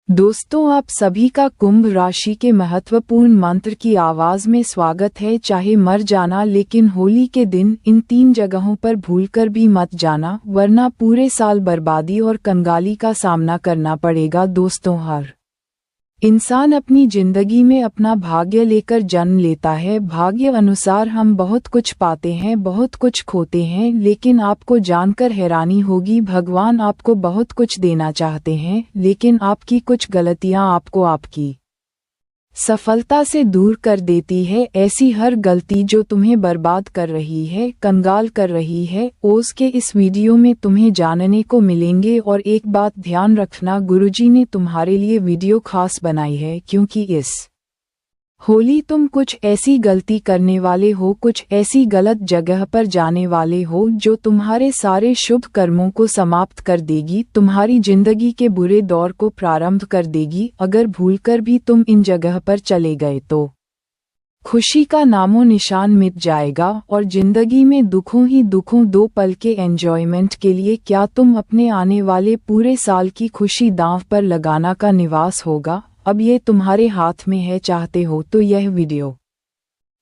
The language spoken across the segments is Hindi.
दोस्तों, आप सभी का कुंभ राशि के महत्वपूर्ण मंत्र की आवाज में स्वागत है। चाहे मर जाना, लेकिन होली के दिन इन 3 जगहों पर भूलकर भी मत जाना, वरना पूरे साल बर्बादी और कंगाली का सामना करना पड़ेगा। दोस्तों, हर इंसान अपनी जिंदगी में अपना भाग्य लेकर जन्म लेता है। भाग्य अनुसार हम बहुत कुछ पाते हैं, बहुत कुछ खोते हैं, लेकिन आपको जानकर हैरानी होगी, भगवान आपको बहुत कुछ देना चाहते हैं, लेकिन आपकी कुछ गलतियां आपको आपकी सफलता से दूर कर देती है। ऐसी हर गलती जो तुम्हें बर्बाद कर रही है, कंगाल कर रही है, ओस के इस वीडियो में तुम्हें जानने को मिलेंगे। और एक बात ध्यान रखना, गुरुजी ने तुम्हारे लिए वीडियो खास बनाई है, क्योंकि इस होली तुम कुछ ऐसी गलती करने वाले हो, कुछ ऐसी गलत जगह पर जाने वाले हो जो तुम्हारे सारे शुभ कर्मों को समाप्त कर देगी, तुम्हारी जिंदगी के बुरे दौर को प्रारंभ कर देगी। अगर भूलकर भी तुम इन जगह पर चले गए तो खुशी का नामो निशान मिट जाएगा और जिंदगी में दुखों ही दुखों। 2 पल के एंजॉयमेंट के लिए क्या तुम अपने आने वाले पूरे साल की खुशी दांव पर लगाना का निवास होगा? अब ये तुम्हारे हाथ में है, चाहते हो तो यह वीडियो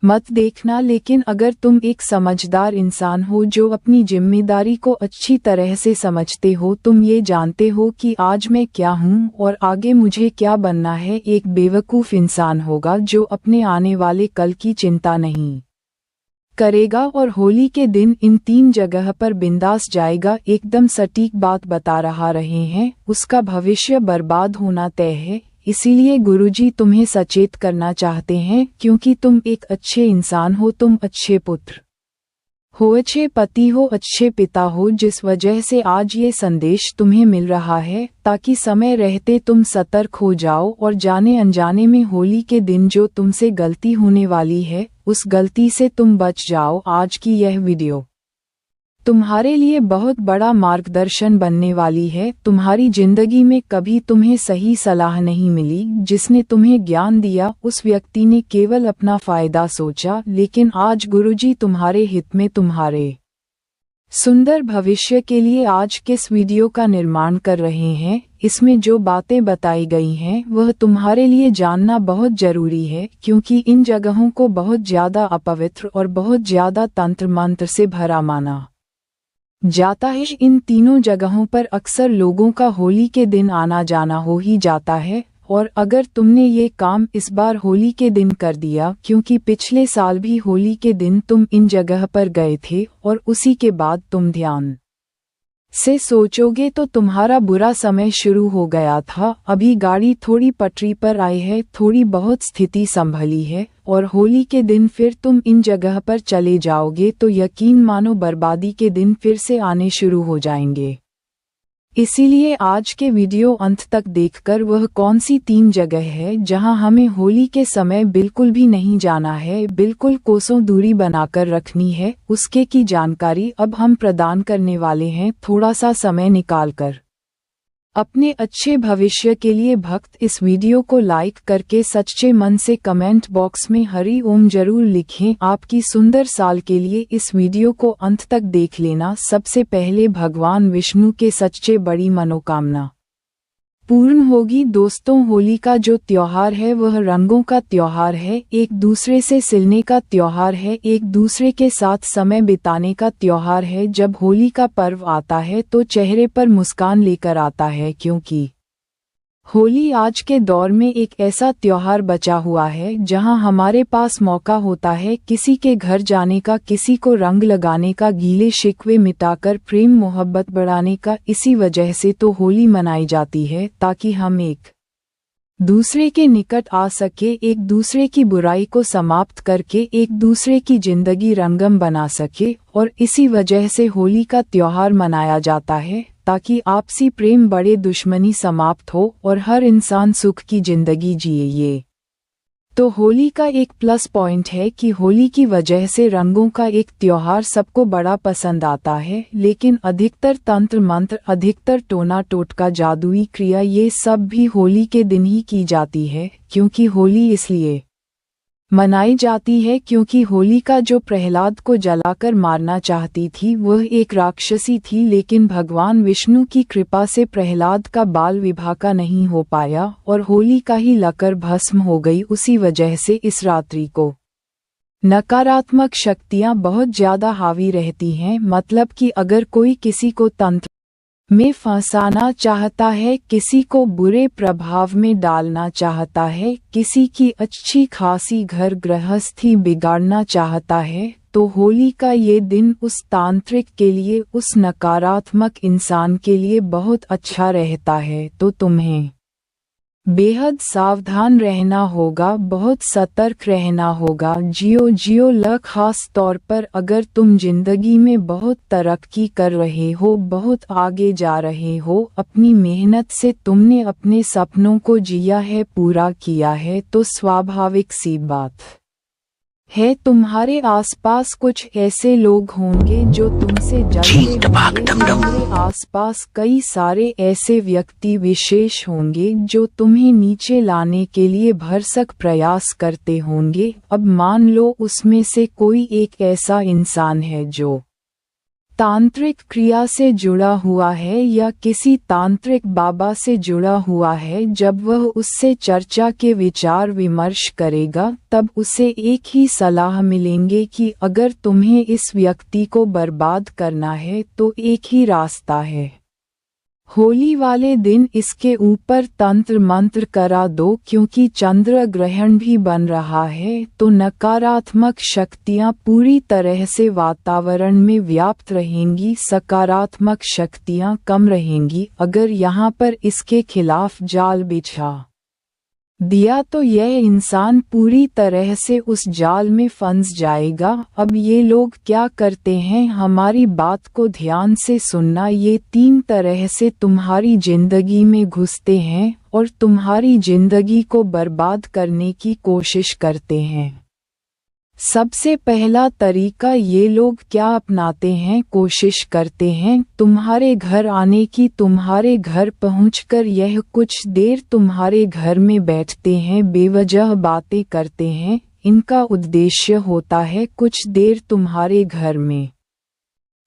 मत देखना। लेकिन अगर तुम एक समझदार इंसान हो जो अपनी जिम्मेदारी को अच्छी तरह से समझते हो, तुम ये जानते हो कि आज मैं क्या हूँ और आगे मुझे क्या बनना है, एक बेवकूफ़ इंसान होगा जो अपने आने वाले कल की चिंता नहीं करेगा और होली के दिन इन 3 जगह पर बिंदास जाएगा। एकदम सटीक बात बता रहे हैं, उसका भविष्य बर्बाद होना तय है। इसीलिए गुरुजी तुम्हें सचेत करना चाहते हैं, क्योंकि तुम एक अच्छे इंसान हो, तुम अच्छे पुत्र हो, अच्छे पति हो, अच्छे पिता हो, जिस वजह से आज ये संदेश तुम्हें मिल रहा है, ताकि समय रहते तुम सतर्क हो जाओ और जाने अनजाने में होली के दिन जो तुमसे गलती होने वाली है, उस गलती से तुम बच जाओ। आज की यह वीडियो तुम्हारे लिए बहुत बड़ा मार्गदर्शन बनने वाली है। तुम्हारी जिंदगी में कभी तुम्हें सही सलाह नहीं मिली, जिसने तुम्हें ज्ञान दिया उस व्यक्ति ने केवल अपना फायदा सोचा, लेकिन आज गुरुजी तुम्हारे हित में, तुम्हारे सुंदर भविष्य के लिए आज किस वीडियो का निर्माण कर रहे हैं। इसमें जो बातें बताई गई हैं वह तुम्हारे लिए जानना बहुत जरूरी है, क्योंकि इन जगहों को बहुत ज्यादा अपवित्र और बहुत ज्यादा तंत्र मंत्र से भरा माना जाता है। इन तीनों जगहों पर अक्सर लोगों का होली के दिन आना जाना हो ही जाता है, और अगर तुमने ये काम इस बार होली के दिन कर दिया, क्योंकि पिछले साल भी होली के दिन तुम इन जगह पर गए थे और उसी के बाद तुम ध्यान से सोचोगे तो तुम्हारा बुरा समय शुरू हो गया था। अभी गाड़ी थोड़ी पटरी पर आई है, थोड़ी बहुत स्थिति संभली है, और होली के दिन फिर तुम इन जगह पर चले जाओगे तो यकीन मानो बर्बादी के दिन फिर से आने शुरू हो जाएंगे। इसीलिए आज के वीडियो अंत तक देखकर वह कौन सी 3 जगह है जहां हमें होली के समय बिल्कुल भी नहीं जाना है, बिल्कुल कोसों दूरी बनाकर रखनी है, उसके की जानकारी अब हम प्रदान करने वाले हैं। थोड़ा सा समय निकालकर अपने अच्छे भविष्य के लिए भक्त इस वीडियो को लाइक करके सच्चे मन से कमेंट बॉक्स में हरि ओम जरूर लिखें। आपकी सुंदर साल के लिए इस वीडियो को अंत तक देख लेना। सबसे पहले भगवान विष्णु के सच्चे बड़ी मनोकामना पूर्ण होगी। दोस्तों, होली का जो त्योहार है वह रंगों का त्योहार है, एक दूसरे से सिलने का त्योहार है, एक दूसरे के साथ समय बिताने का त्योहार है। जब होली का पर्व आता है तो चेहरे पर मुस्कान लेकर आता है, क्योंकि होली आज के दौर में एक ऐसा त्योहार बचा हुआ है जहां हमारे पास मौका होता है किसी के घर जाने का, किसी को रंग लगाने का, गीले शिकवे मिटाकर प्रेम मोहब्बत बढ़ाने का। इसी वजह से तो होली मनाई जाती है, ताकि हम एक दूसरे के निकट आ सके, एक दूसरे की बुराई को समाप्त करके एक दूसरे की जिंदगी रंगम बना सके। और इसी वजह से होली का त्योहार मनाया जाता है, ताकि आपसी प्रेम बढ़े, दुश्मनी समाप्त हो और हर इंसान सुख की जिंदगी जिए। ये तो होली का एक प्लस पॉइंट है कि होली की वजह से रंगों का एक त्योहार सबको बड़ा पसंद आता है, लेकिन अधिकतर तंत्र मंत्र, अधिकतर टोना टोटका, जादुई क्रिया, ये सब भी होली के दिन ही की जाती है, क्योंकि होली इसलिए मनाई जाती है क्योंकि होलिका जो प्रहलाद को जलाकर मारना चाहती थी वह एक राक्षसी थी, लेकिन भगवान विष्णु की कृपा से प्रहलाद का बाल विवाह का नहीं हो पाया और होलिका ही लकर भस्म हो गई। उसी वजह से इस रात्रि को नकारात्मक शक्तियां बहुत ज्यादा हावी रहती हैं। मतलब कि अगर कोई किसी को तंत्र में फंसाना चाहता है, किसी को बुरे प्रभाव में डालना चाहता है, किसी की अच्छी खासी घर गृहस्थी बिगाड़ना चाहता है, तो होली का ये दिन उस तांत्रिक के लिए, उस नकारात्मक इंसान के लिए बहुत अच्छा रहता है। तो तुम्हें बेहद सावधान रहना होगा, बहुत सतर्क रहना होगा। जियो ल खास तौर पर अगर तुम जिंदगी में बहुत तरक्की कर रहे हो, बहुत आगे जा रहे हो, अपनी मेहनत से तुमने अपने सपनों को जिया है, पूरा किया है, तो स्वाभाविक सी बात है तुम्हारे आसपास कुछ ऐसे लोग होंगे जो तुमसे जलते होंगे। तुम्हारे आसपास कई सारे ऐसे व्यक्ति विशेष होंगे जो तुम्हें नीचे लाने के लिए भरसक प्रयास करते होंगे। अब मान लो उसमें से कोई एक ऐसा इंसान है जो तांत्रिक क्रिया से जुड़ा हुआ है या किसी तांत्रिक बाबा से जुड़ा हुआ है। जब वह उससे चर्चा के विचार विमर्श करेगा तब उसे एक ही सलाह मिलेंगे कि अगर तुम्हें इस व्यक्ति को बर्बाद करना है तो एक ही रास्ता है, होली वाले दिन इसके ऊपर तंत्र मंत्र करा दो, क्योंकि चंद्र ग्रहण भी बन रहा है। तो नकारात्मक शक्तियां पूरी तरह से वातावरण में व्याप्त रहेंगी, सकारात्मक शक्तियां कम रहेंगी। अगर यहाँ पर इसके खिलाफ जाल बिछा दिया तो यह इंसान पूरी तरह से उस जाल में फंस जाएगा। अब ये लोग क्या करते हैं, हमारी बात को ध्यान से सुनना। ये 3 तरह से तुम्हारी जिंदगी में घुसते हैं और तुम्हारी जिंदगी को बर्बाद करने की कोशिश करते हैं। सबसे पहला तरीका ये लोग क्या अपनाते हैं, कोशिश करते हैं तुम्हारे घर आने की। तुम्हारे घर पहुंचकर यह कुछ देर तुम्हारे घर में बैठते हैं, बेवजह बातें करते हैं। इनका उद्देश्य होता है कुछ देर तुम्हारे घर में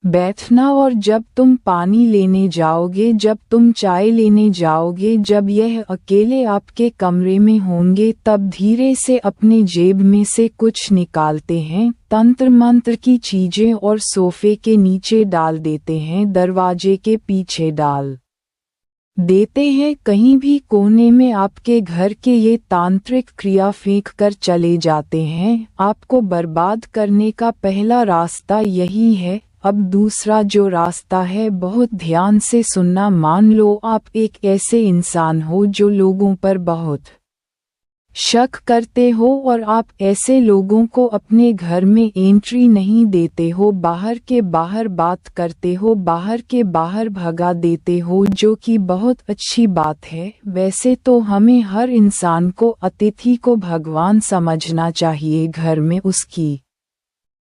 बैठना, और जब तुम पानी लेने जाओगे, जब तुम चाय लेने जाओगे, जब यह अकेले आपके कमरे में होंगे, तब धीरे से अपने जेब में से कुछ निकालते हैं, तंत्र मंत्र की चीजें, और सोफे के नीचे डाल देते हैं, दरवाजे के पीछे डाल देते हैं, कहीं भी कोने में आपके घर के ये तांत्रिक क्रिया फेंक कर चले जाते हैं। आपको बर्बाद करने का पहला रास्ता यही है। अब दूसरा जो रास्ता है, बहुत ध्यान से सुनना। मान लो आप एक ऐसे इंसान हो जो लोगों पर बहुत शक करते हो और आप ऐसे लोगों को अपने घर में एंट्री नहीं देते हो, बाहर के बाहर बात करते हो, बाहर के बाहर भगा देते हो, जो कि बहुत अच्छी बात है। वैसे तो हमें हर इंसान को, अतिथि को भगवान समझना चाहिए, घर में उसकी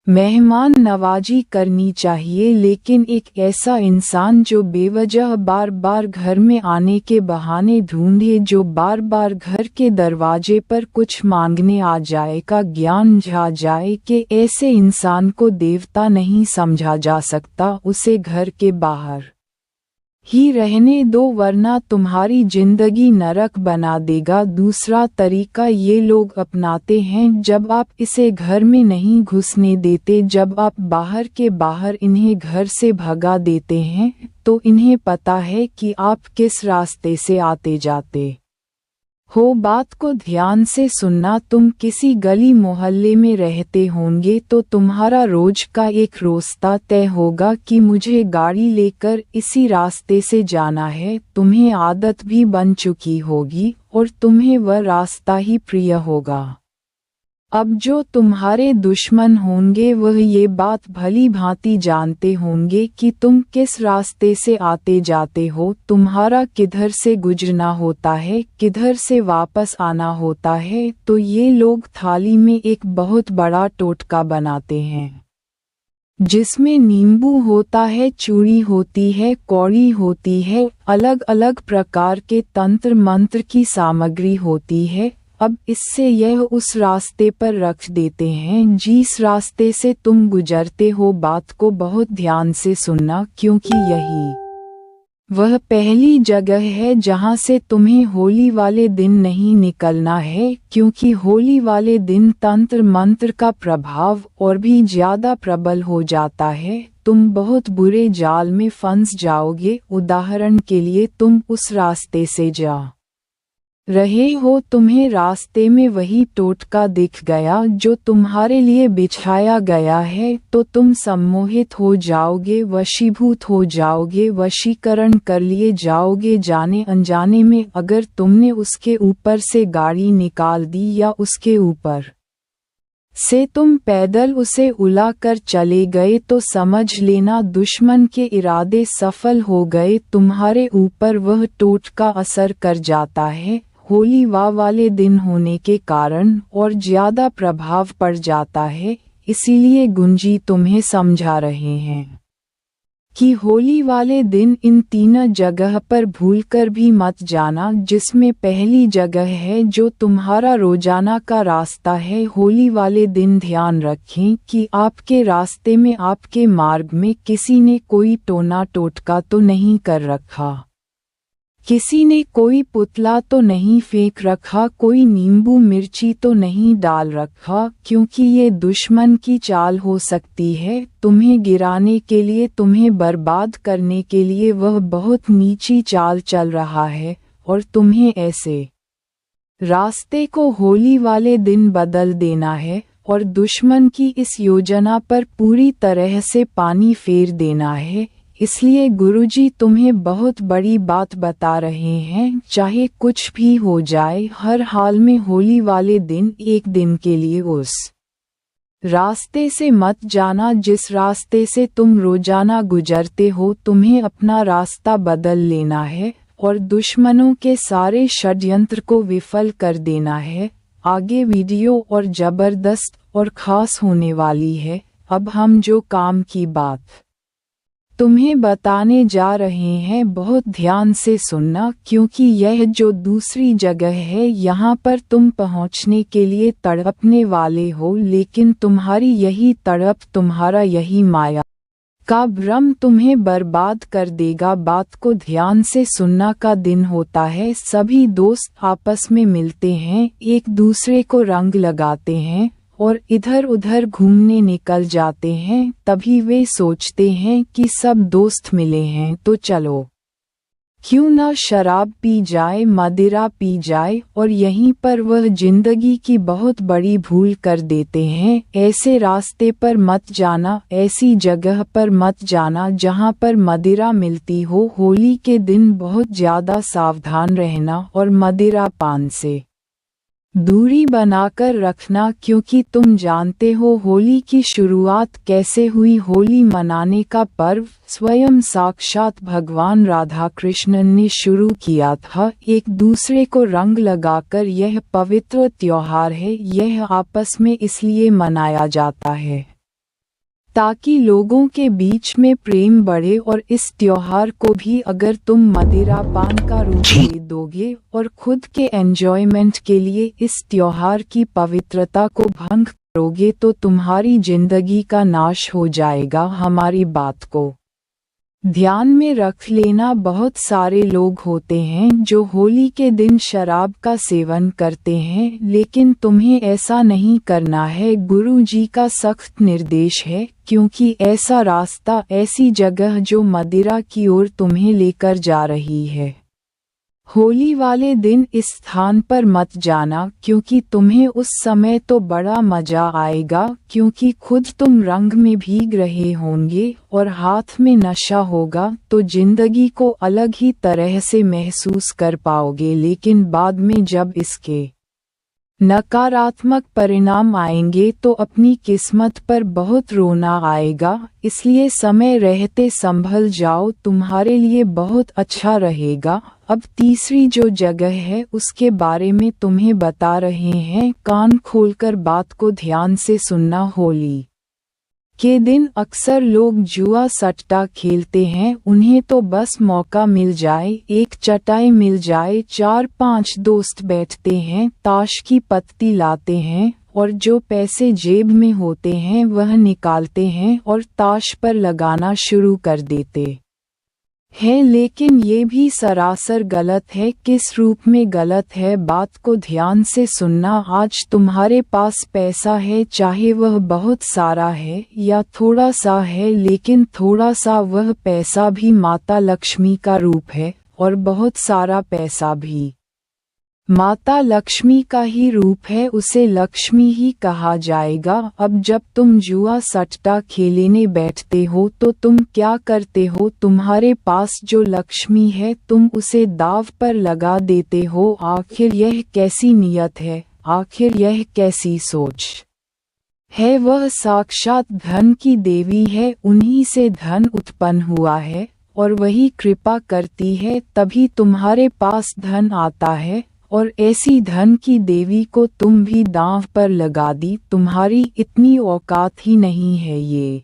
मेहमान नवाजी करनी चाहिए, लेकिन एक ऐसा इंसान जो बेवजह बार बार घर में आने के बहाने ढूंढे, जो बार बार घर के दरवाजे पर कुछ मांगने आ जाए, का ज्ञान जा जाए कि ऐसे इंसान को देवता नहीं समझा जा सकता, उसे घर के बाहर ही रहने दो, वरना तुम्हारी जिंदगी नरक बना देगा। दूसरा तरीका ये लोग अपनाते हैं, जब आप इसे घर में नहीं घुसने देते, जब आप बाहर के बाहर इन्हें घर से भगा देते हैं, तो इन्हें पता है कि आप किस रास्ते से आते जाते हो। बात को ध्यान से सुनना। तुम किसी गली मोहल्ले में रहते होंगे तो तुम्हारा रोज का एक रास्ता तय होगा कि मुझे गाड़ी लेकर इसी रास्ते से जाना है। तुम्हें आदत भी बन चुकी होगी और तुम्हें वह रास्ता ही प्रिय होगा। अब जो तुम्हारे दुश्मन होंगे वह ये बात भली भांति जानते होंगे कि तुम किस रास्ते से आते जाते हो, तुम्हारा किधर से गुजरना होता है, किधर से वापस आना होता है। तो ये लोग थाली में एक बहुत बड़ा टोटका बनाते हैं, जिसमें नींबू होता है, चूड़ी होती है, कौड़ी होती है, अलग अलग प्रकार के तंत्र मंत्र की सामग्री होती है, अब इससे यह उस रास्ते पर रख देते हैं जिस रास्ते से तुम गुजरते हो। बात को बहुत ध्यान से सुनना, क्योंकि यही वह पहली जगह है जहां से तुम्हें होली वाले दिन नहीं निकलना है, क्योंकि होली वाले दिन तंत्र मंत्र का प्रभाव और भी ज्यादा प्रबल हो जाता है। तुम बहुत बुरे जाल में फंस जाओगे। उदाहरण के लिए, तुम उस रास्ते से जा रहे हो, तुम्हें रास्ते में वही टोटका दिख गया जो तुम्हारे लिए बिछाया गया है, तो तुम सम्मोहित हो जाओगे, वशीभूत हो जाओगे, वशीकरण कर लिए जाओगे जाने अनजाने में। अगर तुमने उसके ऊपर से गाड़ी निकाल दी या उसके ऊपर से तुम पैदल उसे उला कर चले गए, तो समझ लेना दुश्मन के इरादे सफल हो गए। तुम्हारे ऊपर वह टोटका असर कर जाता है। होली वाले दिन होने के कारण और ज्यादा प्रभाव पड़ जाता है। इसीलिए गुंजी तुम्हें समझा रहे हैं कि होली वाले दिन इन 3 जगह पर भूलकर भी मत जाना, जिसमें पहली जगह है जो तुम्हारा रोजाना का रास्ता है। होली वाले दिन ध्यान रखें कि आपके रास्ते में, आपके मार्ग में किसी ने कोई टोना टोटका तो नहीं कर रखा, किसी ने कोई पुतला तो नहीं फेंक रखा, कोई नींबू मिर्ची तो नहीं डाल रखा, क्योंकि ये दुश्मन की चाल हो सकती है। तुम्हें गिराने के लिए, तुम्हें बर्बाद करने के लिए वह बहुत नीची चाल चल रहा है, और तुम्हें ऐसे रास्ते को होली वाले दिन बदल देना है और दुश्मन की इस योजना पर पूरी तरह से पानी फेर देना है। इसलिए गुरुजी तुम्हें बहुत बड़ी बात बता रहे हैं, चाहे कुछ भी हो जाए, हर हाल में होली वाले दिन एक दिन के लिए उस रास्ते से मत जाना जिस रास्ते से तुम रोजाना गुजरते हो। तुम्हें अपना रास्ता बदल लेना है और दुश्मनों के सारे षड्यंत्र को विफल कर देना है। आगे वीडियो और जबरदस्त और खास होने वाली है। अब हम जो काम की बात तुम्हें बताने जा रहे हैं, बहुत ध्यान से सुनना, क्योंकि यह जो दूसरी जगह है, यहाँ पर तुम पहुँचने के लिए तड़पने वाले हो, लेकिन तुम्हारी यही तड़प, तुम्हारा यही माया का भ्रम तुम्हें बर्बाद कर देगा। बात को ध्यान से सुनना। का दिन होता है, सभी दोस्त आपस में मिलते हैं, एक दूसरे को रंग लगाते हैं और इधर उधर घूमने निकल जाते हैं। तभी वे सोचते हैं कि सब दोस्त मिले हैं तो चलो क्यों ना शराब पी जाए, मदिरा पी जाए, और यहीं पर वह जिंदगी की बहुत बड़ी भूल कर देते हैं। ऐसे रास्ते पर मत जाना, ऐसी जगह पर मत जाना जहां पर मदिरा मिलती हो। होली के दिन बहुत ज्यादा सावधान रहना और मदिरा पान से दूरी बनाकर रखना, क्योंकि तुम जानते हो होली की शुरुआत कैसे हुई। होली मनाने का पर्व स्वयं साक्षात भगवान राधा कृष्णन ने शुरू किया था, एक दूसरे को रंग लगाकर। यह पवित्र त्योहार है, यह आपस में इसलिए मनाया जाता है ताकि लोगों के बीच में प्रेम बढ़े। और इस त्योहार को भी अगर तुम मदिरा पान का रूप दे दोगे और खुद के एंजॉयमेंट के लिए इस त्योहार की पवित्रता को भंग करोगे, तो तुम्हारी जिंदगी का नाश हो जाएगा। हमारी बात को ध्यान में रख लेना। बहुत सारे लोग होते हैं जो होली के दिन शराब का सेवन करते हैं, लेकिन तुम्हें ऐसा नहीं करना है। गुरुजी का सख्त निर्देश है, क्योंकि ऐसा रास्ता, ऐसी जगह जो मदिरा की ओर तुम्हें लेकर जा रही है, होली वाले दिन इस स्थान पर मत जाना, क्योंकि तुम्हें उस समय तो बड़ा मजा आएगा, क्योंकि खुद तुम रंग में भीग रहे होंगे और हाथ में नशा होगा, तो जिंदगी को अलग ही तरह से महसूस कर पाओगे। लेकिन बाद में जब इसके नकारात्मक परिणाम आएंगे तो अपनी किस्मत पर बहुत रोना आएगा। इसलिए समय रहते संभल जाओ, तुम्हारे लिए बहुत अच्छा रहेगा। अब तीसरी जो जगह है उसके बारे में तुम्हें बता रहे हैं, कान खोलकर बात को ध्यान से सुनना। होली के दिन अक्सर लोग जुआ सट्टा खेलते हैं। उन्हें तो बस मौका मिल जाए, एक चटाई मिल जाए, 4-5 दोस्त बैठते हैं, ताश की पत्ती लाते हैं और जो पैसे जेब में होते हैं वह निकालते हैं और ताश पर लगाना शुरू कर देते है। लेकिन ये भी सरासर गलत है। किस रूप में गलत है, बात को ध्यान से सुनना। आज तुम्हारे पास पैसा है, चाहे वह बहुत सारा है या थोड़ा सा है, लेकिन थोड़ा सा वह पैसा भी माता लक्ष्मी का रूप है और बहुत सारा पैसा भी माता लक्ष्मी का ही रूप है, उसे लक्ष्मी ही कहा जाएगा। अब जब तुम जुआ सट्टा खेलने बैठते हो तो तुम क्या करते हो? तुम्हारे पास जो लक्ष्मी है तुम उसे दाव पर लगा देते हो। आखिर यह कैसी नियत है, आखिर यह कैसी सोच है? वह साक्षात धन की देवी है, उन्हीं से धन उत्पन्न हुआ है और वही कृपा करती है, तभी तुम्हारे पास धन आता है। और ऐसी धन की देवी को तुम भी दांव पर लगा दी। तुम्हारी इतनी औकात ही नहीं है। ये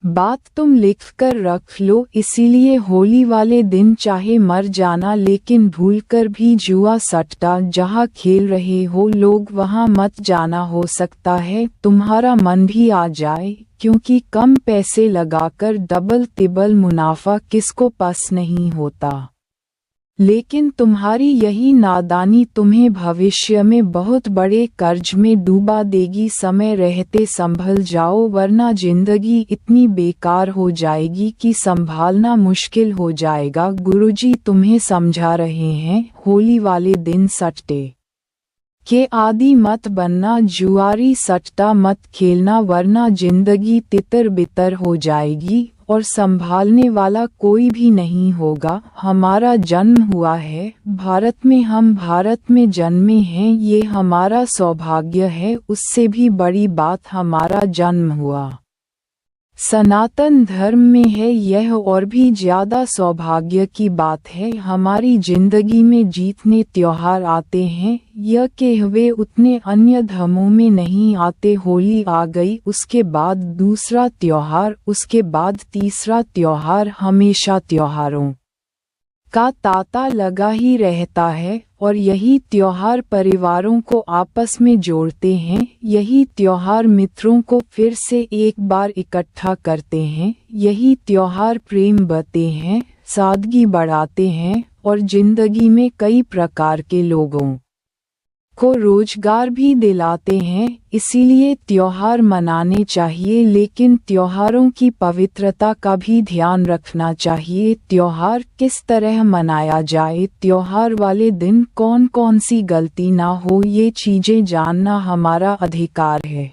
बात तुम लिख कर रख लो। इसीलिए होली वाले दिन चाहे मर जाना, लेकिन भूलकर भी जुआ सट्टा जहाँ खेल रहे हो लोग वहाँ मत जाना। हो सकता है तुम्हारा मन भी आ जाए, क्योंकि कम पैसे लगाकर डबल तिबल मुनाफा किसको पसंद नहीं होता। लेकिन तुम्हारी यही नादानी तुम्हें भविष्य में बहुत बड़े कर्ज में डूबा देगी। समय रहते संभल जाओ, वरना जिंदगी इतनी बेकार हो जाएगी कि संभालना मुश्किल हो जाएगा। गुरुजी तुम्हें समझा रहे हैं, होली वाले दिन सट्टे के आदी मत बनना, जुआरी सट्टा मत खेलना, वरना जिंदगी तितर बितर हो जाएगी और संभालने वाला कोई भी नहीं होगा। हमारा जन्म हुआ है भारत में, हम भारत में जन्मे हैं, ये हमारा सौभाग्य है। उससे भी बड़ी बात हमारा जन्म हुआ सनातन धर्म में है, यह और भी ज्यादा सौभाग्य की बात है। हमारी जिंदगी में जितने त्योहार आते हैं यह के हुए उतने अन्य धर्मों में नहीं आते। होली आ गई, उसके बाद दूसरा त्योहार, उसके बाद तीसरा त्योहार, हमेशा त्योहारों का तांता लगा ही रहता है और यही त्योहार परिवारों को आपस में जोड़ते हैं। यही त्योहार मित्रों को फिर से एक बार इकट्ठा करते हैं। यही त्योहार प्रेम बढ़ाते हैं, सादगी बढ़ाते हैं और जिंदगी में कई प्रकार के लोगों को रोजगार भी दिलाते हैं। इसीलिए त्योहार मनाने चाहिए, लेकिन त्योहारों की पवित्रता का भी ध्यान रखना चाहिए। त्योहार किस तरह मनाया जाए, त्योहार वाले दिन कौन कौन सी गलती ना हो, ये चीजें जानना हमारा अधिकार है।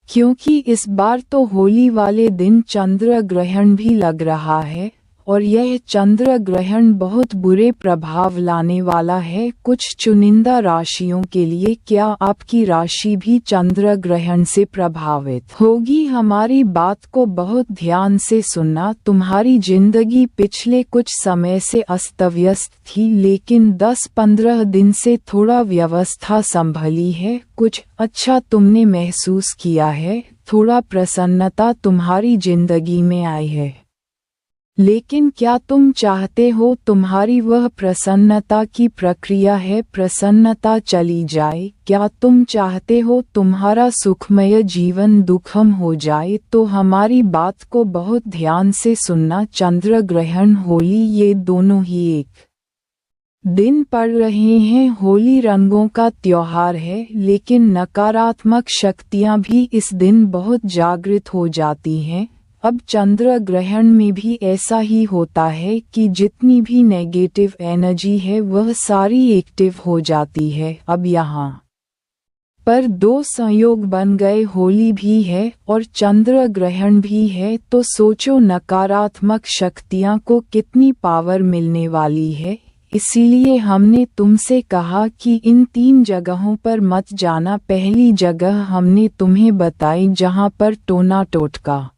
क्योंकि इस बार तो होली वाले दिन चंद्र ग्रहण भी लग रहा है और यह चंद्र ग्रहण बहुत बुरे प्रभाव लाने वाला है कुछ चुनिंदा राशियों के लिए। क्या आपकी राशि भी चंद्र ग्रहण से प्रभावित होगी? हमारी बात को बहुत ध्यान से सुनना। तुम्हारी जिंदगी पिछले कुछ समय से अस्त-व्यस्त थी, लेकिन 10-15 दिन से थोड़ा व्यवस्था संभली है। कुछ अच्छा तुमने महसूस किया है, थोड़ा प्रसन्नता तुम्हारी जिंदगी में आई है। लेकिन क्या तुम चाहते हो तुम्हारी वह प्रसन्नता की प्रक्रिया है प्रसन्नता चली जाए? क्या तुम चाहते हो तुम्हारा सुखमय जीवन दुखम हो जाए? तो हमारी बात को बहुत ध्यान से सुनना। चंद्र ग्रहण, होली, ये दोनों ही एक दिन पड़ रहे हैं। होली रंगों का त्योहार है, लेकिन नकारात्मक शक्तियां भी इस दिन बहुत जागृत हो जाती हैं। अब चंद्र ग्रहण में भी ऐसा ही होता है कि जितनी भी नेगेटिव एनर्जी है वह सारी एक्टिव हो जाती है। अब यहाँ पर दो संयोग बन गए, होली भी है और चंद्र ग्रहण भी है, तो सोचो नकारात्मक शक्तियाँ को कितनी पावर मिलने वाली है। इसीलिए हमने तुमसे कहा कि इन 3 जगहों पर मत जाना। पहली जगह हमने तुम्हें बताई जहाँ पर टोना टोटका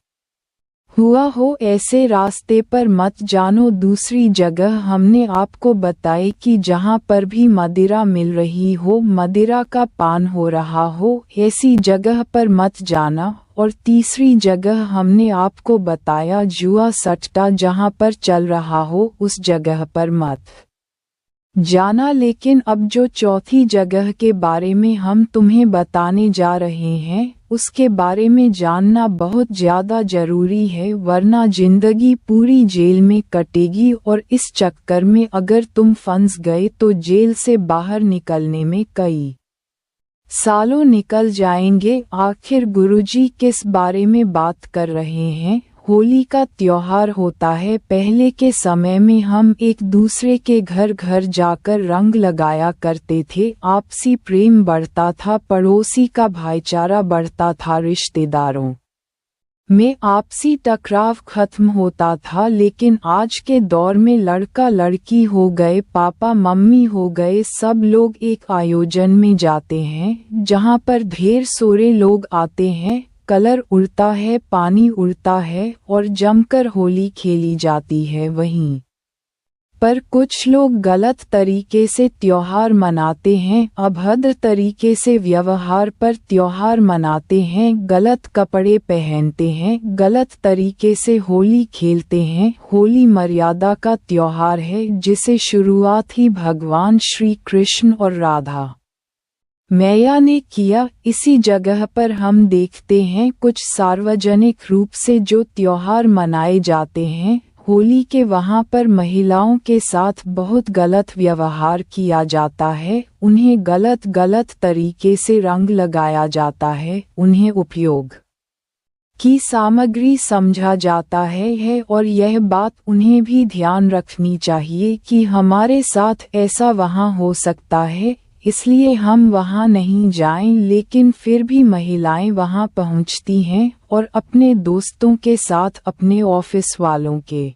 हुआ हो, ऐसे रास्ते पर मत जानो। दूसरी जगह हमने आपको बताई कि जहाँ पर भी मदिरा मिल रही हो, मदिरा का पान हो रहा हो, ऐसी जगह पर मत जाना। और तीसरी जगह हमने आपको बताया जुआ सट्टा जहां पर चल रहा हो उस जगह पर मत जाना। लेकिन अब जो चौथी जगह के बारे में हम तुम्हें बताने जा रहे हैं उसके बारे में जानना बहुत ज़्यादा ज़रूरी है, वरना जिंदगी पूरी जेल में कटेगी और इस चक्कर में अगर तुम फंस गए तो जेल से बाहर निकलने में कई सालों निकल जाएंगे। आखिर गुरुजी किस बारे में बात कर रहे हैं? होली का त्योहार होता है। पहले के समय में हम एक दूसरे के घर घर जाकर रंग लगाया करते थे, आपसी प्रेम बढ़ता था, पड़ोसी का भाईचारा बढ़ता था, रिश्तेदारों में आपसी टकराव खत्म होता था। लेकिन आज के दौर में लड़का लड़की हो गए, पापा मम्मी हो गए, सब लोग एक आयोजन में जाते हैं जहां पर ढेर सारे लोग आते हैं, कलर उड़ता है, पानी उड़ता है और जमकर होली खेली जाती है। वहीं पर कुछ लोग गलत तरीके से त्योहार मनाते हैं, अभद्र तरीके से व्यवहार पर त्योहार मनाते हैं, गलत कपड़े पहनते हैं, गलत तरीके से होली खेलते हैं। होली मर्यादा का त्योहार है जिसे शुरुआत ही भगवान श्री कृष्ण और राधा मैया ने किया। इसी जगह पर हम देखते हैं कुछ सार्वजनिक रूप से जो त्योहार मनाए जाते हैं होली के, वहां पर महिलाओं के साथ बहुत गलत व्यवहार किया जाता है, उन्हें गलत तरीके से रंग लगाया जाता है, उन्हें उपयोग की सामग्री समझा जाता है और यह बात उन्हें भी ध्यान रखनी चाहिए कि हमारे साथ ऐसा वहां हो सकता है, इसलिए हम वहां नहीं जाएं। लेकिन फिर भी महिलाएं वहां पहुंचती हैं और अपने दोस्तों के साथ, अपने ऑफिस वालों के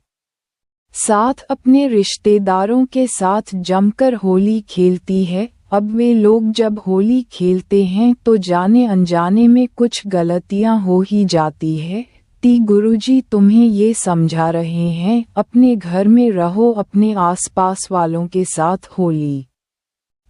साथ, अपने रिश्तेदारों के साथ जमकर होली खेलती है। अब वे लोग जब होली खेलते हैं तो जाने अनजाने में कुछ गलतियां हो ही जाती है। गुरुजी तुम्हें ये समझा रहे हैं, अपने घर में रहो, अपने आसपास वालों के साथ होली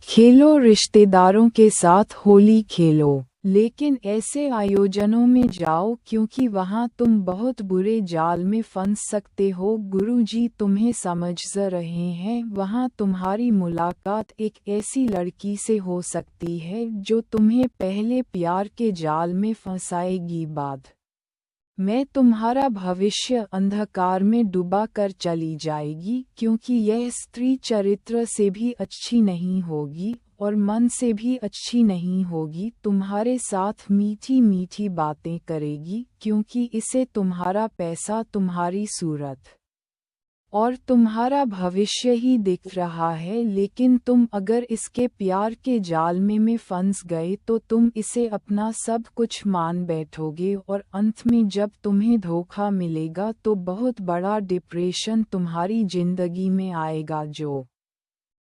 खेलो, रिश्तेदारों के साथ होली खेलो, लेकिन ऐसे आयोजनों में जाओ क्योंकि वहां तुम बहुत बुरे जाल में फंस सकते हो। गुरुजी तुम्हें समझ रहे हैं, वहां तुम्हारी मुलाकात एक ऐसी लड़की से हो सकती है जो तुम्हें पहले प्यार के जाल में फंसाएगी, बाद में तुम्हारा भविष्य अंधकार में डुबा कर चली जाएगी, क्योंकि यह स्त्री चरित्र से भी अच्छी नहीं होगी और मन से भी अच्छी नहीं होगी। तुम्हारे साथ मीठी मीठी बातें करेगी क्योंकि इसे तुम्हारा पैसा, तुम्हारी सूरत और तुम्हारा भविष्य ही दिख रहा है। लेकिन तुम अगर इसके प्यार के जाल में फंस गए तो तुम इसे अपना सब कुछ मान बैठोगे और अंत में जब तुम्हें धोखा मिलेगा तो बहुत बड़ा डिप्रेशन तुम्हारी जिंदगी में आएगा जो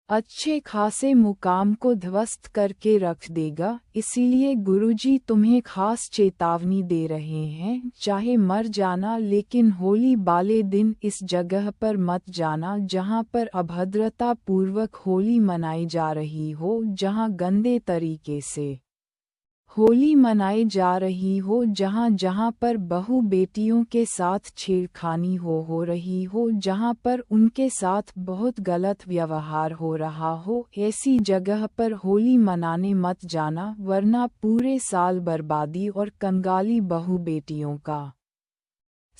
अच्छे खासे मुकाम को ध्वस्त करके रख देगा। इसीलिए गुरुजी तुम्हें खास चेतावनी दे रहे हैं, चाहे मर जाना लेकिन होली वाले दिन इस जगह पर मत जाना जहां पर अभद्रता पूर्वक होली मनाई जा रही हो, जहां गंदे तरीके से होली मनाई जा रही हो, जहां पर बहू बेटियों के साथ छेड़खानी हो रही हो, जहां पर उनके साथ बहुत गलत व्यवहार हो रहा हो, ऐसी जगह पर होली मनाने मत जाना, वरना पूरे साल बर्बादी और कंगाली बहू बेटियों का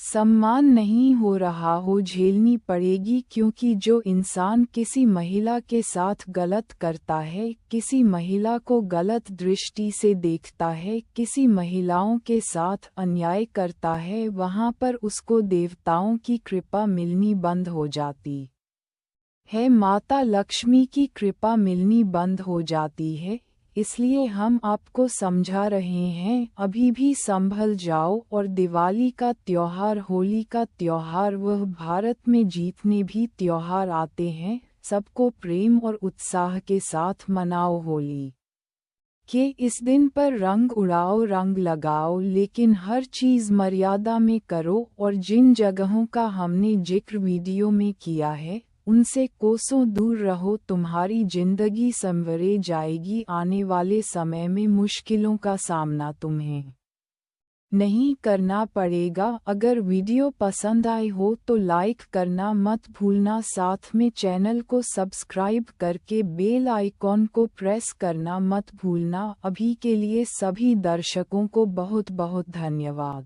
सम्मान नहीं हो रहा हो झेलनी पड़ेगी। क्योंकि जो इंसान किसी महिला के साथ गलत करता है, किसी महिला को गलत दृष्टि से देखता है, किसी महिलाओं के साथ अन्याय करता है, वहां पर उसको देवताओं की कृपा मिलनी बंद हो जाती है, माता लक्ष्मी की कृपा मिलनी बंद हो जाती है। इसलिए हम आपको समझा रहे हैं, अभी भी संभल जाओ और दिवाली का त्योहार, होली का त्योहार, वह भारत में जितने भी त्योहार आते हैं सबको प्रेम और उत्साह के साथ मनाओ। होली के इस दिन पर रंग उड़ाओ, रंग लगाओ, लेकिन हर चीज़ मर्यादा में करो और जिन जगहों का हमने जिक्र वीडियो में किया है उनसे कोसों दूर रहो। तुम्हारी जिंदगी संवरे जाएगी, आने वाले समय में मुश्किलों का सामना तुम्हें नहीं करना पड़ेगा। अगर वीडियो पसंद आई हो तो लाइक करना मत भूलना, साथ में चैनल को सब्सक्राइब करके बेल आइकॉन को प्रेस करना मत भूलना। अभी के लिए सभी दर्शकों को बहुत बहुत धन्यवाद।